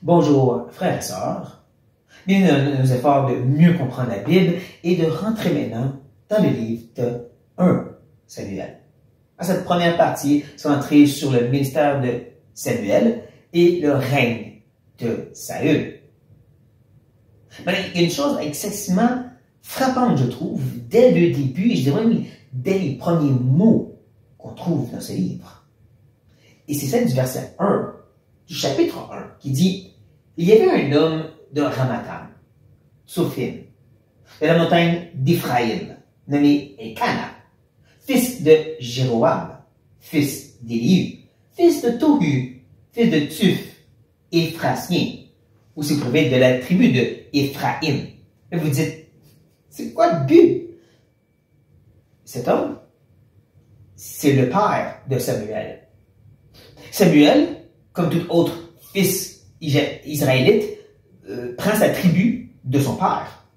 Bonjour, frères et sœurs. Bienvenue dans nos efforts de mieux comprendre la Bible et de rentrer maintenant dans le livre de 1 Samuel. À cette première partie, centrée sur le ministère de Samuel et le règne de Saül. Mais il y a une chose excessivement frappante, je trouve, dès le début, et je dirais même dès les premiers mots qu'on trouve dans ce livre. Et c'est celle du verset 1 du chapitre 1 qui dit « Il y avait un homme de Ramathaim, Tsophim, de la montagne d'Éphraïm, nommé Elkana, fils de Jéroam, fils d'Éliu, fils de Tohu, fils de Tuf, Éphrasien, aussi privé de la tribu de Éphraïm. » Et vous dites, c'est quoi le but? Cet homme, c'est le père de Samuel. Samuel, comme tout autre fils israélite, prend sa tribu de son père.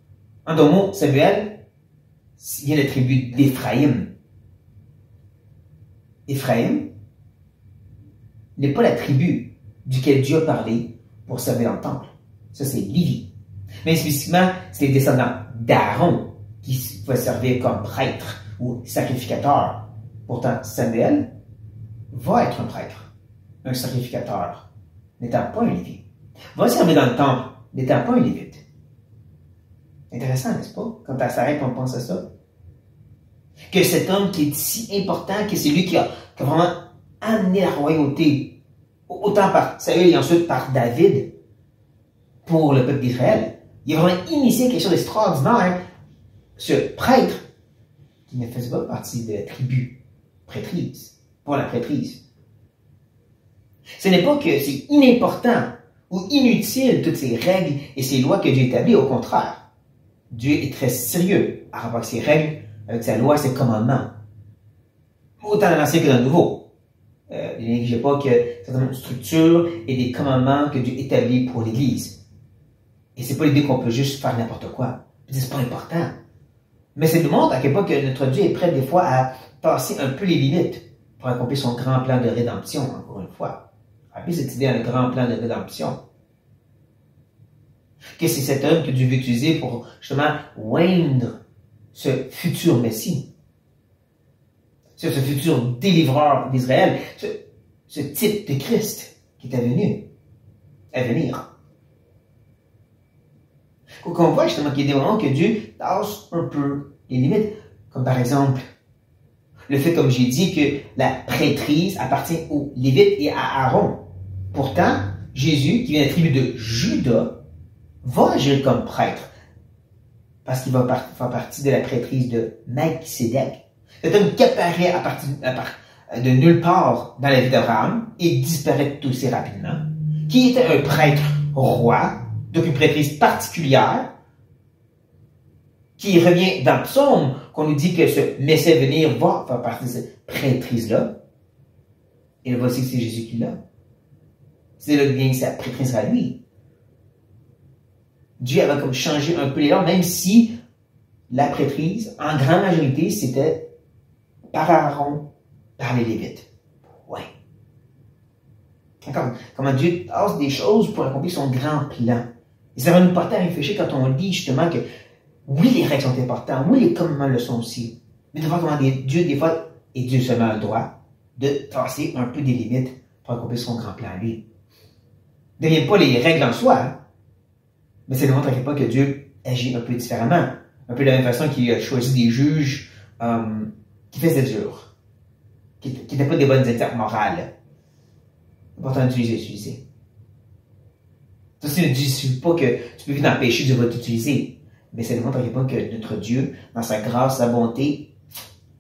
En d'autres mots, Samuel vient de la tribu d'Éphraïm. Éphraïm n'est pas la tribu duquel Dieu a parlé pour servir dans le temple. Ça, c'est Lévi. Mais spécifiquement, c'est les descendants d'Aaron qui va servir comme prêtre ou sacrificateur. Pourtant, Samuel va être un prêtre, un sacrificateur, n'étant pas un Lévi. Va servir dans le temple, n'étant pas un Lévite. Intéressant, n'est-ce pas? Quand on s'arrête, on pense à ça. Que cet homme qui est si important, que c'est lui qui a vraiment amené la royauté, autant par Saül et ensuite par David, pour le peuple d'Israël. Il a vraiment initié quelque chose d'extraordinaire. Ce prêtre, qui ne faisait pas partie de la tribu prêtrise, pas la prêtrise. Ce n'est pas que c'est inimportant ou inutile toutes ces règles et ces lois que Dieu établit, au contraire. Dieu est très sérieux à rapport avec ses règles, avec sa loi, ses commandements. Autant dans l'Ancien que dans le Nouveau. Ne négligez pas que certaines structures et des commandements que Dieu établit pour l'Église. Et c'est pas l'idée qu'on peut juste faire n'importe quoi. C'est pas important. Mais ça nous montre à quel point que notre Dieu est prêt des fois à passer un peu les limites pour accomplir son grand plan de rédemption, encore une fois. Appelez cette idée un grand plan de rédemption. Que c'est cet homme que Dieu veut utiliser pour justement oindre ce futur Messie. Ce futur délivreur d'Israël. Ce type de Christ qui est à venir. Qu'on voit justement qu'il y a des moments que Dieu tasse un peu les limites. Comme par exemple, le fait, comme j'ai dit, que la prêtrise appartient aux Lévites et à Aaron. Pourtant, Jésus, qui vient de la tribu de Juda, va agir comme prêtre. Parce qu'il va faire partie de la prêtrise de Melchisédek. Cet homme qui apparaît de nulle part dans la vie d'Abraham et disparaît tout aussi rapidement. Qui était un prêtre roi, donc une prêtrise particulière, qui revient dans le psaume, qu'on nous dit que ce Messie à venir va faire partie de cette prêtrise-là. Et là, voici que c'est Jésus qui l'a. C'est là que vient sa prêtrise à lui. Dieu avait comme changé un peu les normes, même si la prêtrise, en grande majorité, c'était par Aaron, par les Lévites. Ouais. Comment Dieu tasse des choses pour accomplir son grand plan. Et ça va nous porter à réfléchir quand on lit justement que oui, les règles sont importantes, oui, les commandements le sont aussi. Mais de voir comment Dieu, des fois, et Dieu seulement a le droit de tasser un peu des limites pour accomplir son grand plan à lui. Ne devient pas les règles en soi, hein? Mais ça démontre à quel point que Dieu agit un peu différemment. Un peu de la même façon qu'il a choisi des juges qui faisaient dur, qui n'étaient pas des bonnes étapes morales. Pourtant, Dieu les a utilisés. Ça, ne dit pas que tu peux vivre dans le péché, Dieu va t'utiliser. Mais ça démontre à quel point que notre Dieu, dans sa grâce, sa bonté,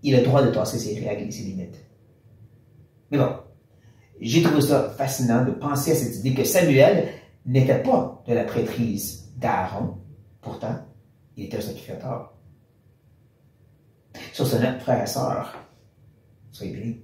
il a le droit de tasser ses règles et ses limites. Mais bon, j'ai trouvé ça fascinant de penser à cette idée que Samuel n'était pas de la prêtrise d'Aaron. Pourtant, il était un sacrificateur. Sur ce note, frères et sœurs, soyez bénis.